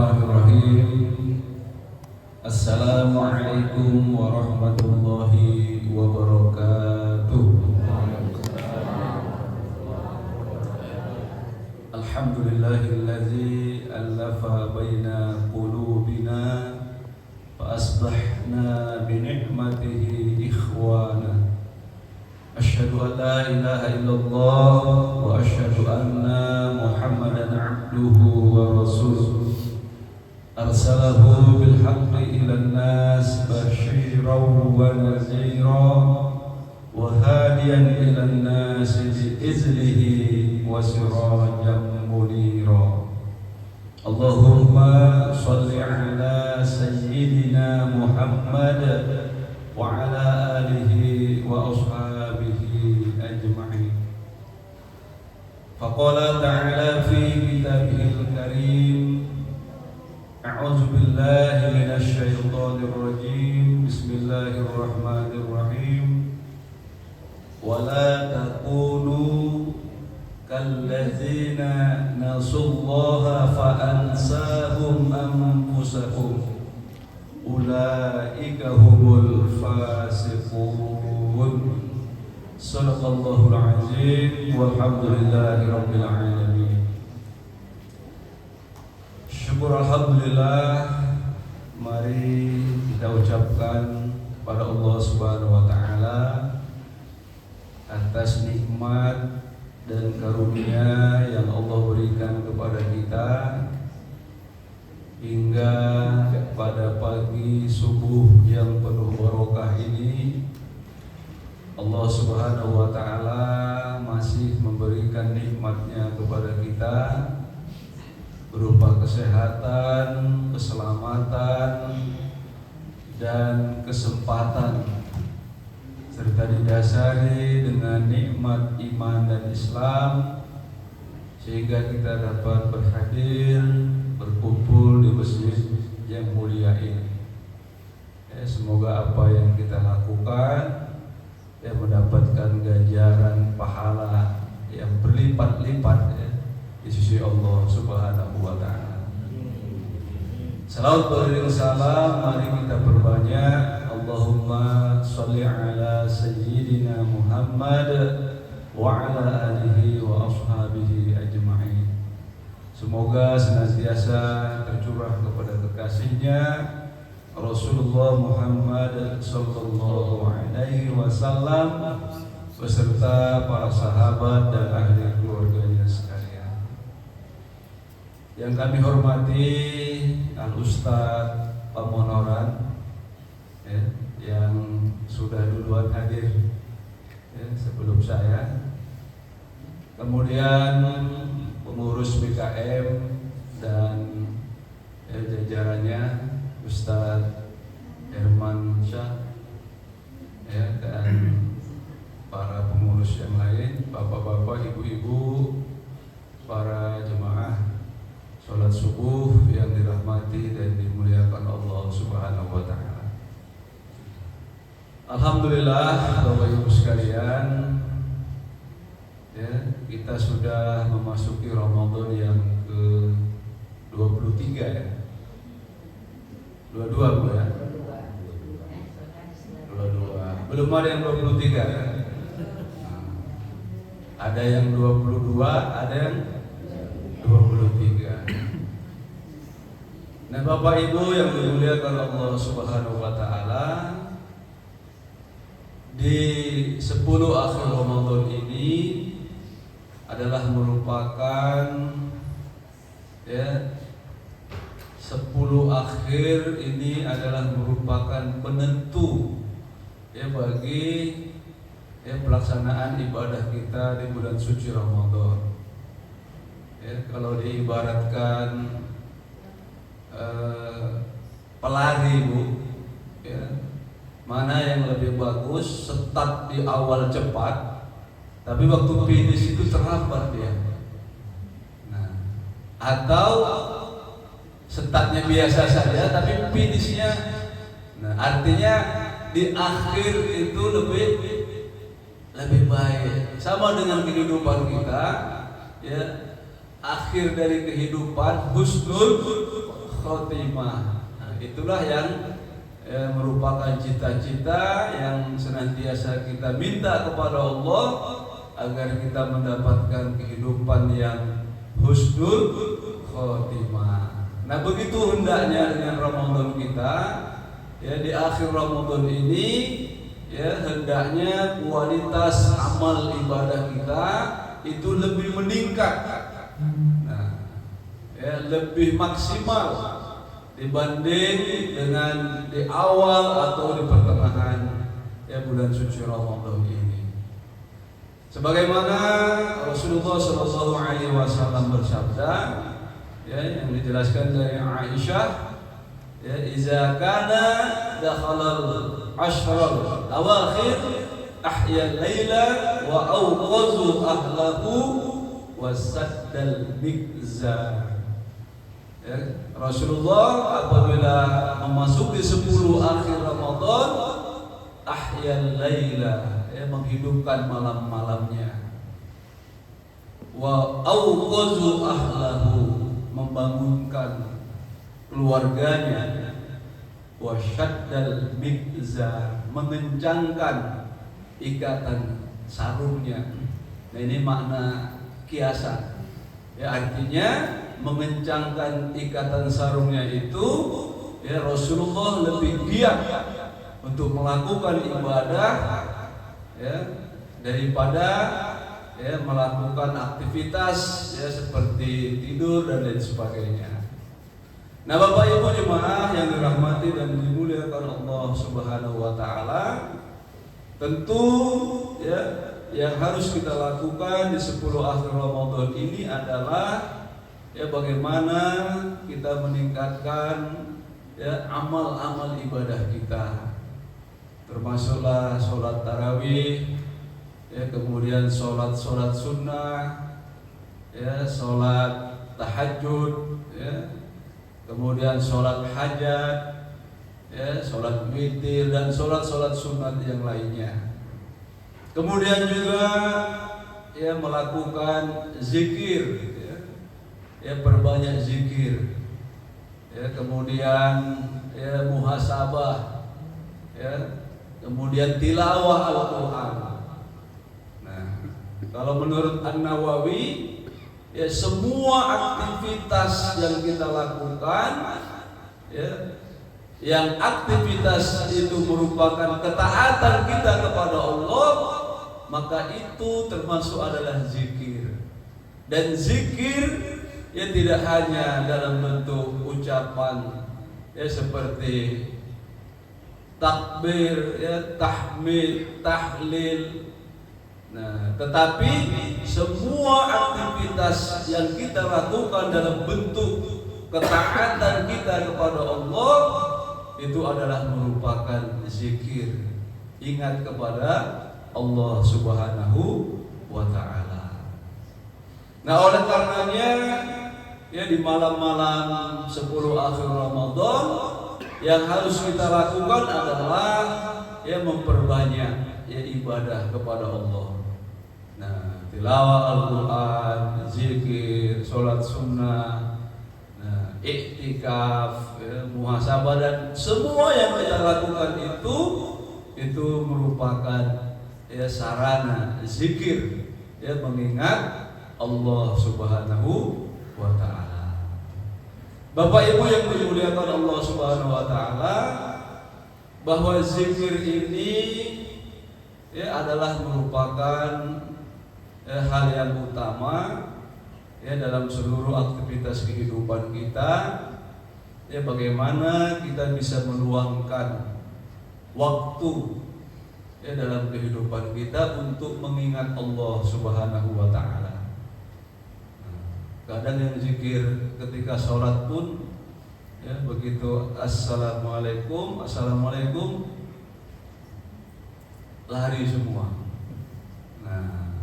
Bismillahirrahmanirrahim. Assalamualaikum warahmatullahi wabarakatuh. Alhamdulillahilladzi allafa baina qulubina fa asbahna bi ni'matihi ikhwana. Asyhadu an la ilaha illallah wa asyhadu anna Muhammadan abduhu wa rasuluh. Arsalahu bil haqqi ilan nas basyiran wa nadhiran wa hadiyan ilan nas bi iznihi wa sirajan munira. Allahumma shalli ala sayyidina Muhammad wa ala alihi wa ashabihi ajma'in. Faqala ta'ala fi kitabihil karim, a'udzu billahi minasy syaithanir rajim. Bismillahirrahmanirrahim. Wa la takunu kalladzina nasullaha fa ansahum anfusahum ulaika humul fasiqun. Shadaqallahul azim. Walhamdulillahi rabbil alamin. Syukur alhamdulillah, mari kita ucapkan kepada Allah Subhanahu wa taala atas nikmat dan karunia yang Allah berikan kepada kita hingga pada pagi subuh yang penuh barokah ini. Allah Subhanahu wa taala masih memberikan nikmatnya kepada kita berupa kesehatan, keselamatan, dan kesempatan, serta didasari dengan nikmat iman dan Islam, sehingga kita dapat berhadir, berkumpul di masjid yang mulia ini. Semoga apa yang kita lakukan mendapatkan ganjaran pahala yang berlipat-lipat di sisi Allah Subhanahu wa taala. Salawat beriring salam mari kita perbanyak. Allahumma sholli ala sayyidina Muhammad wa ala alihi wa ashabihi ajma'in. Semoga senantiasa tercurah kepada kekasihnya Rasulullah Muhammad sallallahu alaihi wasallam beserta para sahabat dan ahli keluarganya sekalian. Yang kami hormati Al-Ustaz Pamonoran yang sudah duluan hadir sebelum saya. Kemudian pengurus BKM dan jajarannya Ustaz Herman Syah dan para pengurus yang lain, bapak-bapak, ibu-ibu, para jemaah sholat subuh yang dirahmati dan dimuliakan Allah Subhanahu wa ta'ala. Alhamdulillah Bapak Ibu sekalian, kita sudah memasuki Ramadan yang ke-23 ya. 22 Bu ya? 22. Belum ada yang 23 ya? Ada yang 22, ada yang 23. Nah Bapak Ibu yang dimuliakan Allah Subhanahu wa ta'ala, di 10 akhir Ramadan ini adalah merupakan 10 akhir ini adalah merupakan penentu bagi pelaksanaan ibadah kita di bulan suci Ramadan. Kalau diibaratkan pelari Bu, mana yang lebih bagus, start di awal cepat, tapi waktu finish itu terlambat dia. Nah, atau startnya biasa saja, tapi finishnya, artinya di akhir itu lebih baik. Sama dengan kehidupan kita, akhir dari kehidupan husnul khotimah. Nah, itulah yang merupakan cita-cita yang senantiasa kita minta kepada Allah agar kita mendapatkan kehidupan yang husnul khotimah. Nah, begitu hendaknya dengan Ramadan kita, ya, di akhir Ramadan ini, ya, hendaknya kualitas amal ibadah kita itu lebih meningkat, nah, ya, lebih maksimal dibanding dengan di awal atau di pertengahan, ya, bulan suci Ramadan ini. Sebagaimana Rasulullah SAW bersabda, ya, yang dijelaskan dari Aisyah, ya, iza kana dakhalal ashral awakhir ahya al-laila wa awqazu ahlahu wa saddal mikzar. Ya, Rasulullah apabila memasuki 10 akhir Ramadan, ahyal laila, ya, menghidupkan malam-malamnya, wa auqazu ahlahu, membangunkan keluarganya, wa syaddal mikzar, mengencangkan ikatan sarungnya. Nah, ini makna kiasan, ya, artinya mengencangkan ikatan sarungnya itu, ya, Rasulullah lebih giat untuk melakukan ibadah, ya, daripada, ya, melakukan aktivitas, ya, seperti tidur dan lain sebagainya. Nah, Bapak Ibu jemaah yang dirahmati dan dimuliakan Allah Subhanahu wa taala, tentu, ya, yang harus kita lakukan di 10 akhir Ramadan ini adalah, ya, bagaimana kita meningkatkan, ya, amal-amal ibadah kita, termasuklah sholat tarawih, ya, kemudian sholat sunnah, ya, sholat tahajud, ya, kemudian sholat hajat, ya, sholat witir, dan sholat sunat yang lainnya. Kemudian juga, ya, melakukan zikir, ya, perbanyak zikir, ya, kemudian, ya, muhasabah, ya, kemudian tilawah Al-Quran. Nah, kalau menurut An-Nawawi, ya, semua aktivitas yang kita lakukan, ya, yang aktivitas itu merupakan ketaatan kita kepada Allah, maka itu termasuk adalah zikir. Dan zikir, ya, tidak hanya dalam bentuk ucapan, ya, seperti takbir, ya, tahmid, tahlil. Nah, tetapi semua aktivitas yang kita lakukan dalam bentuk ketaatan kita kepada Allah itu adalah merupakan zikir, ingat kepada Allah Subhanahu wa ta'ala. Nah, oleh karenanya, ya, di malam-malam 10 akhir Ramadan yang harus kita lakukan adalah, ya, memperbanyak, ya, ibadah kepada Allah. Nah, tilawah Al-Quran, zikir, sholat sunnah, nah, iktikaf, ya, muhasabah, dan semua yang kita lakukan itu merupakan, ya, sarana zikir, ya, mengingat Allah Subhanahu wa ta'ala. Bapak Ibu yang dimuliakan Allah Subhanahu wa ta'ala, bahwa zikir ini, ya, adalah merupakan, ya, hal yang utama, ya, dalam seluruh aktivitas kehidupan kita, ya, bagaimana kita bisa meluangkan waktu, ya, dalam kehidupan kita untuk mengingat Allah Subhanahu wa ta'ala. Kadang yang zikir ketika sholat pun, ya, begitu assalamualaikum lari semua. Nah,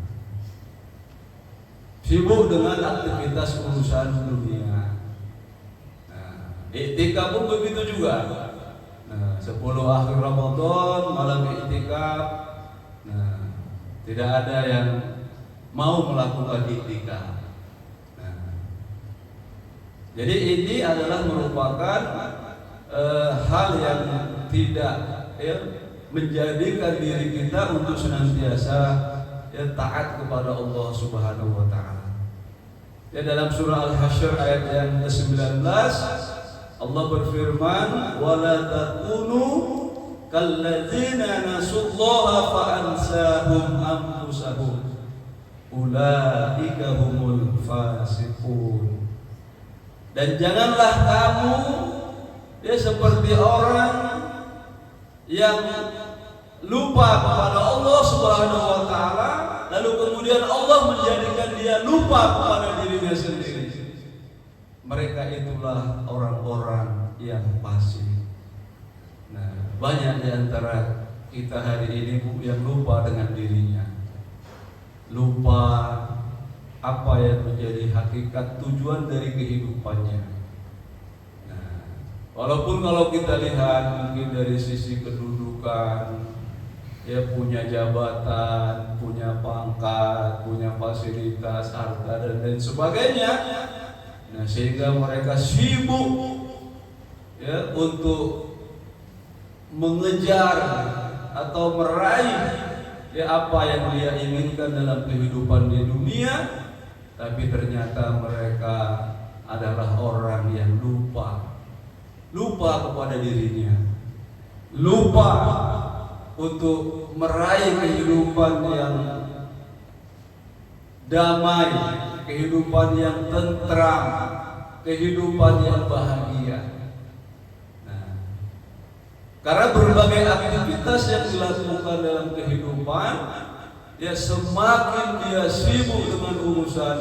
sibuk dengan aktivitas urusan dunia. Nah, iktikaf pun begitu juga. Nah, 10 akhir Ramadan malam iktikaf. Nah, tidak ada yang mau melakukan iktikaf. Jadi ini adalah merupakan hal yang tidak menjadikan diri kita untuk senantiasa taat kepada Allah Subhanahu wa taala. Ya, dalam surah Al-Hasyr ayat yang ke-19 Allah berfirman, "Wala takunu kalladzina nasullaha fa ansahum anfusahum ulaika humul fasiqun." Dan janganlah kamu seperti orang yang lupa kepada Allah Subhanahu wa taala, lalu kemudian Allah menjadikan dia lupa kepada dirinya sendiri. Mereka itulah orang-orang yang fasik. Nah, banyak di antara kita hari ini yang lupa dengan dirinya. Lupa apa yang menjadi hakikat tujuan dari kehidupannya. Nah, walaupun kalau kita lihat mungkin dari sisi kedudukan, punya jabatan, punya pangkat, punya fasilitas, harta dan lain sebagainya. Nah, sehingga mereka sibuk untuk mengejar atau meraih apa yang dia inginkan dalam kehidupan di dunia, tapi ternyata mereka adalah orang yang lupa kepada dirinya, lupa untuk meraih kehidupan yang damai, kehidupan yang tentram, kehidupan yang bahagia. Nah, karena berbagai aktivitas yang dilakukan dalam kehidupan, semakin dia sibuk dengan urusan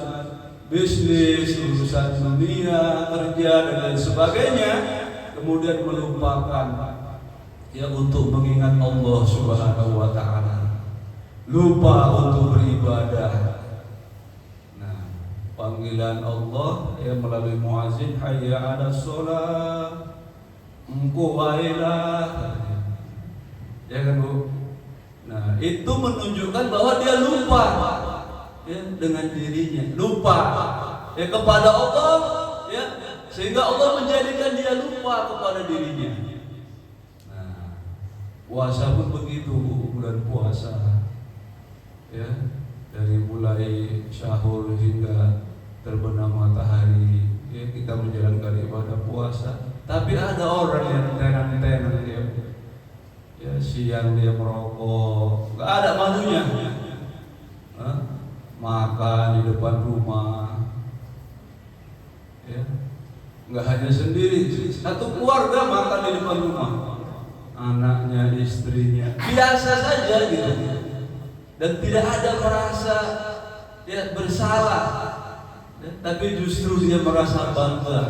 bisnis, urusan dunia, kerja dan lain sebagainya, kemudian melupakan untuk mengingat Allah Subhanahu wa taala, lupa untuk beribadah. Nah, panggilan Allah melalui muazin, hayya 'alas shalah, engko wailah. Ya kan, Bu? Nah, itu menunjukkan bahwa dia lupa dengan dirinya, lupa kepada Allah, sehingga Allah menjadikan dia lupa kepada dirinya. Puasa pun begitu, bulan puasa dari mulai sahur hingga terbenam matahari kita menjalankan ibadah puasa. Tapi ada orang yang tenan-tenan siang dia merokok, nggak ada malunya, makan di depan rumah, nggak hanya sendiri, satu keluarga makan di depan rumah, anaknya, istrinya, biasa saja gitu, dan tidak ada merasa bersalah, tapi justru dia merasa bangga,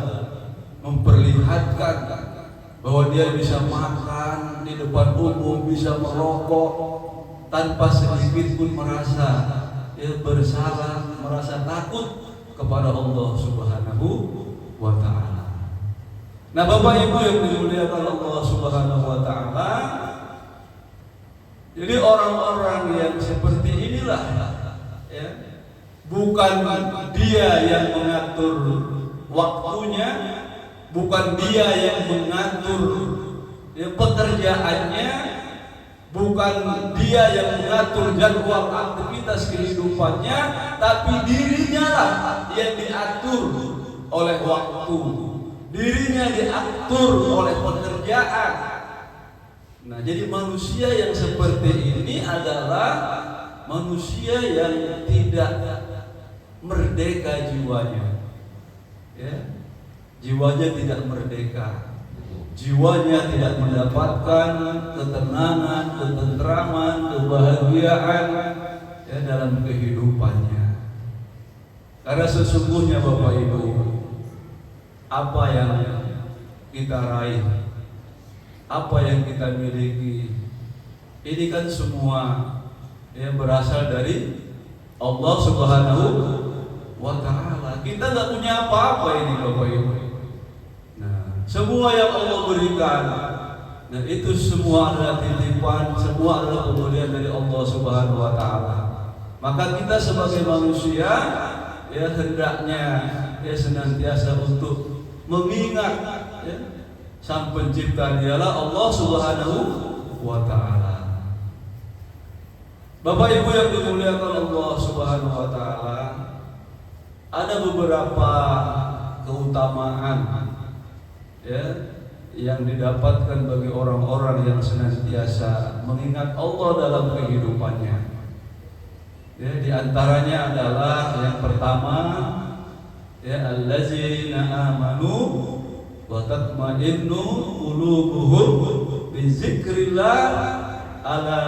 memperlihatkan bahwa dia bisa makan di depan umum, bisa merokok tanpa sedikit pun merasa bersalah, merasa takut kepada Allah Subhanahu wa taala. Nah, Bapak Ibu yang dimuliakan Allah Subhanahu wa taala, jadi orang-orang yang seperti inilah bukan dia yang mengatur waktunya, bukan dia yang mengatur pekerjaannya, bukan dia yang mengatur jadwal aktivitas kehidupannya, tapi dirinya lah yang diatur oleh waktu, dirinya diatur oleh pekerjaan. Nah, jadi manusia yang seperti ini adalah manusia yang tidak merdeka jiwanya, jiwanya tidak merdeka, jiwanya tidak mendapatkan ketenangan, ketentraman, kebahagiaan dalam kehidupannya. Karena sesungguhnya Bapak Ibu, apa yang kita raih, apa yang kita miliki, ini kan semua berasal dari Allah Subhanahu wa taala. Kita nggak punya apa-apa ini Bapak Ibu. Nah, semua yang Allah berikan, nah itu semua adalah titipan, semua adalah pemberian dari Allah Subhanahu wa taala. Maka kita sebagai manusia hendaknya senantiasa untuk mengingat ya, Sang Pencipta dialah Allah Subhanahu wa Ta'ala. Bapak Ibu yang dimuliakan Allah Subhanahu wa Ta'ala, ada beberapa keutamaan ya yang didapatkan bagi orang-orang yang senantiasa mengingat Allah dalam kehidupannya. Ya, di antaranya adalah yang pertama ya allazina amanu wa tatma'innu qulubuhum bi zikrillah ala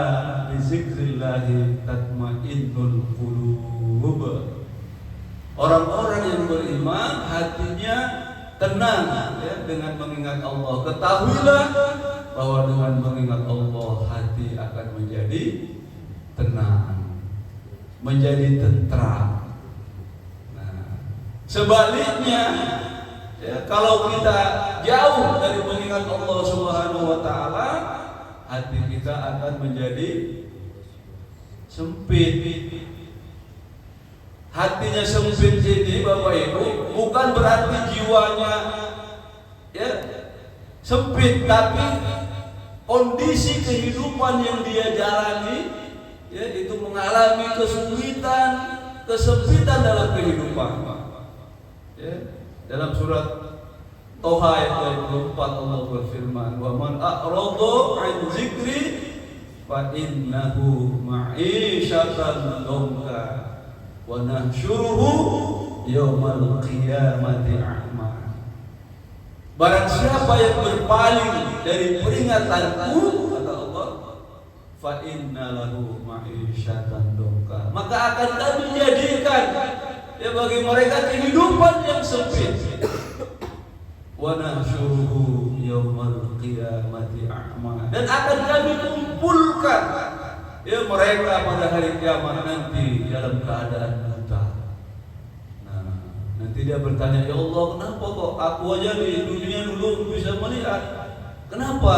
bi zikrillah tatma'innul qulub. Orang-orang yang beriman hatinya tenang ya, dengan mengingat Allah. Ketahuilah bahwa dengan mengingat Allah hati akan menjadi tenang, menjadi tentram. Nah, sebaliknya ya, kalau kita jauh dari mengingat Allah Subhanahu wa Ta'ala, hati kita akan menjadi sempit. Hatinya sempit ini Bapak Ibu bukan berarti jiwanya ya sempit, tapi kondisi kehidupan yang dia jalani ya itu mengalami kesulitan, kesempitan dalam kehidupan. Ya, dalam surat Toha ayat 24 Allah berfirman, "Wa man a'rada 'an dzikri fa innahu ma'isyatan dhanka wa nahsyuruhu yaumal qiyamati a'ma." Barang siapa yang berpaling dari peringatanku, kata Allah, fa inna lahu ma'isyatan dhanka, maka akan kami jadikan ya bagi mereka kehidupan yang sempit. Wa nahsyuruhu yaumal qiyamati a'ma, dan akan kami kumpulkan ya mereka pada hari kiamat nanti dalam keadaan buta. Nah, nanti dia bertanya, ya Allah, kenapa kok aku aja di dunia dulu bisa melihat, kenapa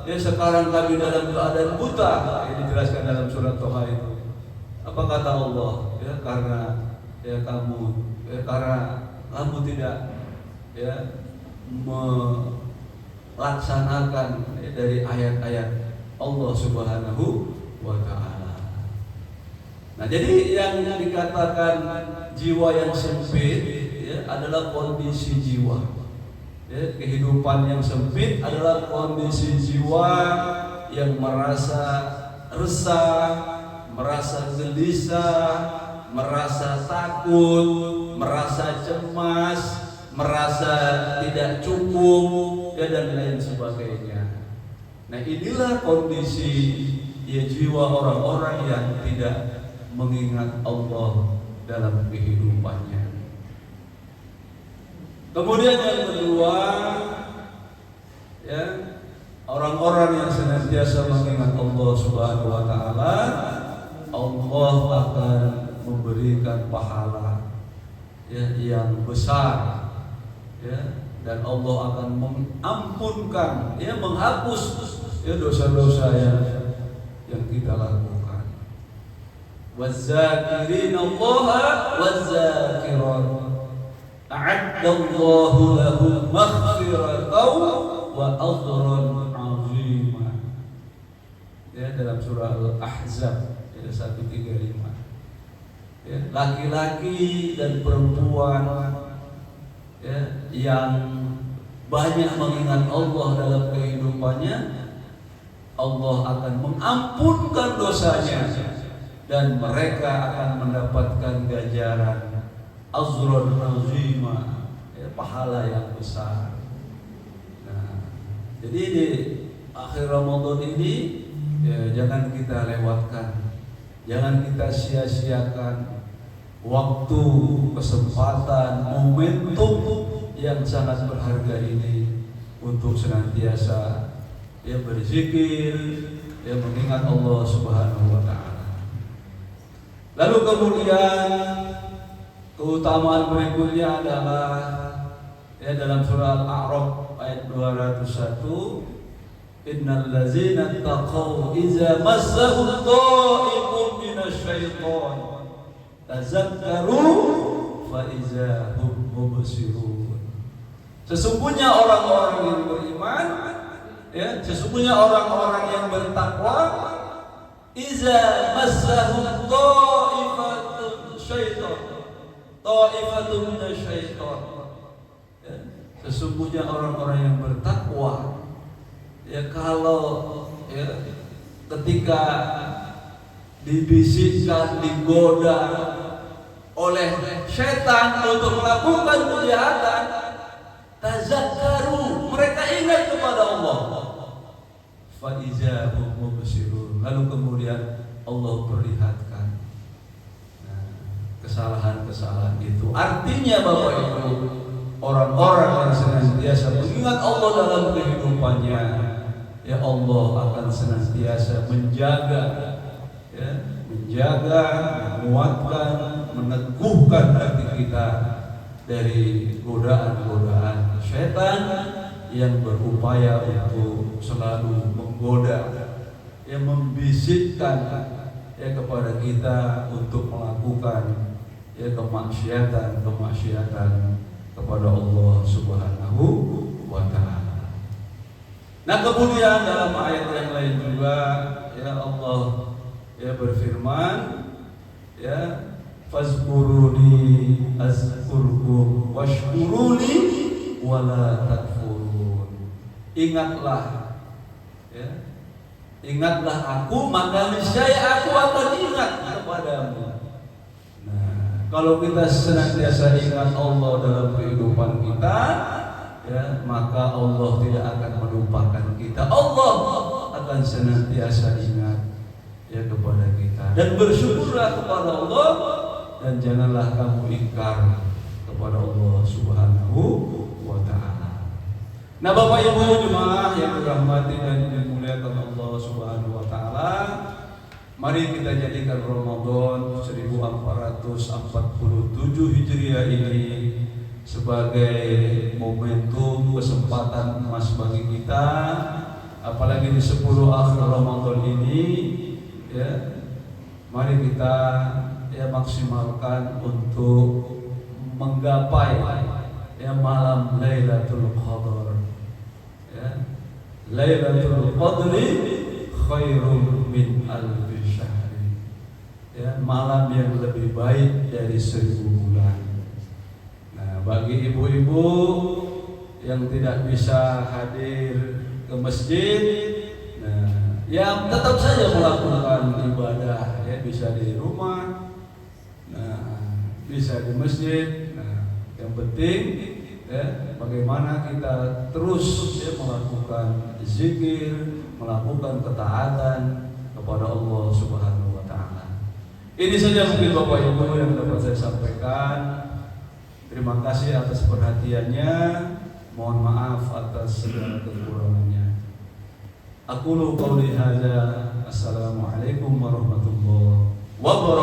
ya sekarang kami dalam keadaan buta? Ini dijelaskan dalam surat Toha itu. Apa kata Allah? Ya karena ya kamu tidak ya melaksanakan ya, dari ayat-ayat Allah Subhanahu wa Ta'ala. Nah, jadi yang dikatakan jiwa yang sempit ya, adalah kondisi jiwa. Ya, kehidupan yang sempit adalah kondisi jiwa yang merasa resah, merasa gelisah, merasa takut, merasa cemas, merasa tidak cukup ya, dan lain sebagainya. Nah, inilah kondisi ya jiwa orang-orang yang tidak mengingat Allah dalam kehidupannya. Kemudian yang kedua ya, orang-orang yang senantiasa mengingat Allah Subhanahu wa Ta'ala, Allah akan memberikan pahala ya yang besar ya, dan Allah akan mengampunkan ya, menghapus ya dosa-dosa yang kita lakukan. Waz-zakirina Allaha waz-zakirat a'addallahu lahum maghfiratan wa ajran 'azima. Ya, dalam surah Al-Ahzab ayat 135. Ya, laki-laki dan perempuan ya, yang banyak mengingat Allah dalam kehidupannya, Allah akan mengampunkan dosanya dan mereka akan mendapatkan ganjaran azrun azima ya, pahala yang besar. Nah, jadi di akhir Ramadan ini ya, jangan kita lewatkan, jangan kita sia-siakan waktu, kesempatan, momentum yang sangat berharga ini untuk senantiasa ya berzikir, ya mengingat Allah Subhanahu wa Ta'ala. Lalu kemudian keutamaan berikutnya adalah ya dalam surah Al-A'raf ayat 201, innal ladzina taqaw idza massahum ta'ifun minasyaiton tazakkaru fa idza hum mubsirun. Sesungguhnya orang-orang yang beriman, ya, sesungguhnya orang-orang yang bertakwa, iza massahum ta'ifatun minasyaiton. Ya, sesungguhnya orang-orang yang bertakwa, ya, kalau ya, ketika dibisikkan, digoda oleh setan untuk melakukan kejahatan, tazakkaru, mereka ingat kepada Allah. Fa iza hum mubsirun, lalu kemudian Allah perlihatkan kesalahan-kesalahan itu. Artinya Bapak Ibu, orang-orang yang senantiasa mengingat Allah dalam kehidupannya, ya, Allah akan senantiasa menjaga, ya, menjaga, menguatkan, meneguhkan hati kita dari godaan-godaan setan yang berupaya untuk selalu menggoda, yang membisikkan, ya, kepada kita untuk melakukan, ya, kemaksiatan kepada Allah Subhanahu wa Ta'ala. Nah, kemudian dalam ayat yang lain juga, ya, Allah, ya, berfirman, ya, fazkuruni azkurkum washkuruni wala takfurun. Ingatlah, ya, ingatlah aku, maka niscaya aku akan ingat kepadamu. Nah, kalau kita senantiasa ingat Allah dalam kehidupan kita, ya, maka Allah tidak akan melupakan kita. Allah akan senantiasa ingat, ya, kepada kita. Dan bersyukurlah kepada Allah, dan janganlah kamu ingkar kepada Allah Subhanahu wa Ta'ala. Nah, Bapak Ibu jemaah yang dirahmati dan dimuliakan Allah Subhanahu wa Ta'ala, mari kita jadikan Ramadan 1447 Hijriah ini sebagai momentum kesempatan emas bagi kita, apalagi di 10 akhir Ramadan ini, ya, mari kita, ya, maksimalkan untuk menggapai, ya, malam Lailatul Qadar. Ya, Lailatul Qadri khairum min alfi syahri. Ya, malam yang lebih baik dari 1000 bulan. Nah, bagi ibu-ibu yang tidak bisa hadir ke masjid, nah, ya, tetap saja melakukan ibadah, ya, bisa di rumah, nah, bisa di masjid. Nah, yang penting, ya, bagaimana kita terus, ya, melakukan zikir, melakukan ketaatan kepada Allah Subhanahu wa Ta'ala. Ini saja mungkin Bapak Ibu yang dapat saya sampaikan. Terima kasih atas perhatiannya. Mohon maaf atas segala kekurangannya. Aqulu qouli hadza. Assalamualaikum warahmatullahi wabarakatuh.